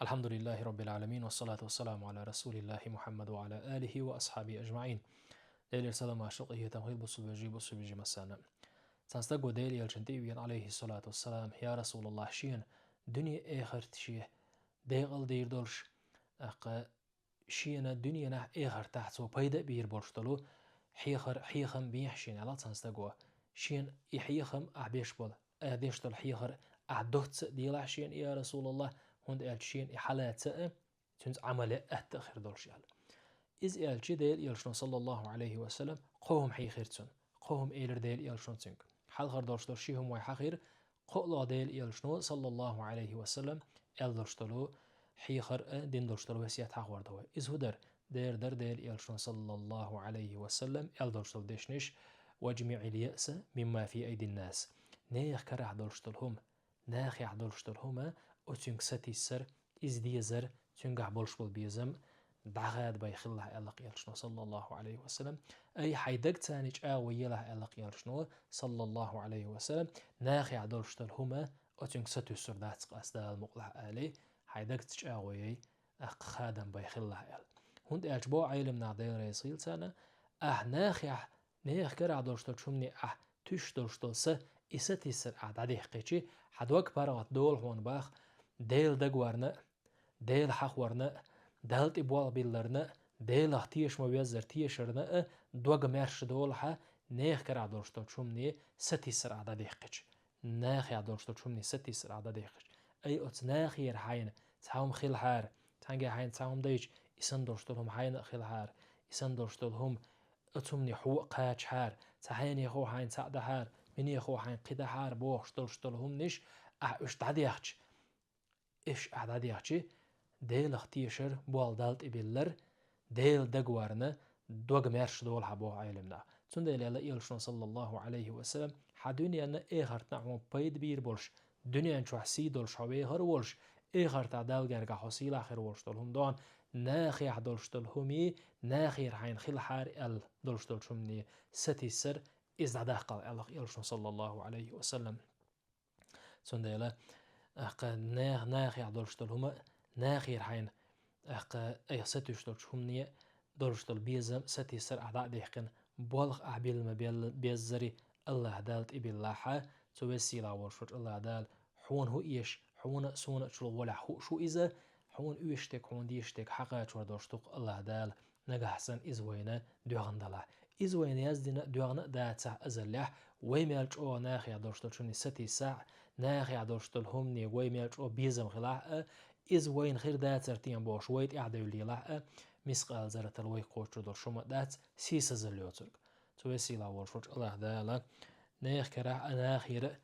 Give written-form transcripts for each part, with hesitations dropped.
الحمد لله رب العالمين والصلاة والسلام على رسول الله محمد وعلى آله وأصحابه أجمعين. ديل السلام عشقه تمهيد بصو بيجي مسانا. تنستقو ديل يلجنتيبين عليه الصلاة والسلام يا رسول الله شين دنيا آخر تشيه ديغل دير دولش أق شينا دنيا نه آخر تحت وبيدا بير بولشتلو حيخم بيحشين على تنستقو شين يحيخم أعبيش بول أعبيشتل حيخر أعدوت ديلا شين يا رسول الله هند الشين حالات تنز عمل أتأخر دولشيال إز الشي ديل يلشون صلى الله عليه وسلم قوم حي خيرتون قوم إيلر ديل يلشون تنك حال غير دولشتوشيهم وي حخير قولا ديل يلشنو صلى الله عليه وسلم ال دولشتلو حيخر دين دولشتلو وسيات حقور دوا إز هدر در ديل يلشون صلى الله عليه وسلم ال دولشتل ديشنش وجميع اليأس مما في أيدي الناس نيخ كره دولشتلهم ناخ يعدولشتلهما وتنك ستي السر إز ديزر تنقع بولش بالبيزم دعغاد بيخلها ألق يلشنو صلى الله عليه وسلم أي حيدق تانيج ويلها ألق يلشنو صلى الله عليه وسلم ناخ يعدولشتلهما وتنك ستي السر دات قاسدا المقلح آلي حيدق تجاوي أق خادم بيخلها أل هند أجبو عيلم نعديل ريسيل تانا ناخ نيخ كرع دولشتل شمني تش دولشتل إستي سر عدده قيتشي حدوك بارغت دول هون باخ ديل دقورنا ديل حخورنا دالت إبوال بيلرنا ديل اختيش مويزر تيشرنا دوغ مرش دولها نيخ كرع دولشتل شمني ستي سر عدده قيتش ناخ يعدولشتل شمني ستي سر عدده قيتش أي أت ناخ يرحين تاهم خيل حار تانجي حين تاهم ديج إسان دولشتلهم حين خيل حار إسان دولشتلهم أتمني حوق قاتش حار تحين يخو حين تعد حار من يخو حين قيد حار بوخ شتلهم نش إش تعديخش إش أعداديخشي ديل اختيشر بوال دالت إبلر ديل دقوارنا دوغ مرش دول حبوه عيلمنا تون ديل يلا إيلشون صلى الله عليه وسلم حدوني أن إيخارت نعمو بيد بير بولش دنيا انشو حسي دولش حوي هر ولش إيخارت عدال جرقا حسيل آخر ولش دولهم دون ناخي عدولش دولهمي ناخي رحين خيل حار ال دولش دولشمني ستي سر إز عداقل ألق إيلشون صلى الله عليه وسلم تون ديلا ناخ يعدولشتلهما ناخ يرحين أي ستشتلشهمني دولشتل بيزم ستي سر أعداء ديحقن بولغ أعبيل ما بيزري الله دالت إبي الله توسي لا ورشوش الله دال حون هو إيش حون سون شلو ولا شو إذا حون إيشتك حون ديشتك حقا شور دوشتق الله دال نجا حسن إزوينا دوغندلا إزوينا يزدنا دوغنا داتا أزلح ويميلش أو ناخ يعدولشتل شوني ستي ساعة ناخ يعدولشتل همني ويميلش أو بيزم خلاح إزوين خير داتر تيان بوش ويت إعداو ليلاح مسقال زرت الوي قوش دول شما دات سيسا زليوترك توسي لا ورشوش الله دالا ناخ كراح ناخير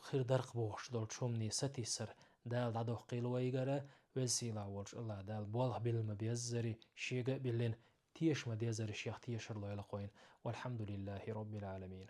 خير درق بوش دول شمني ستي سر دال دادو قيل ويغرا وسي لا ورش الله دال بوالغ بالما بيزري شيغا بلين تيش ما ديزري شيخ تيشر لو يلقوين والحمد لله رب العالمين.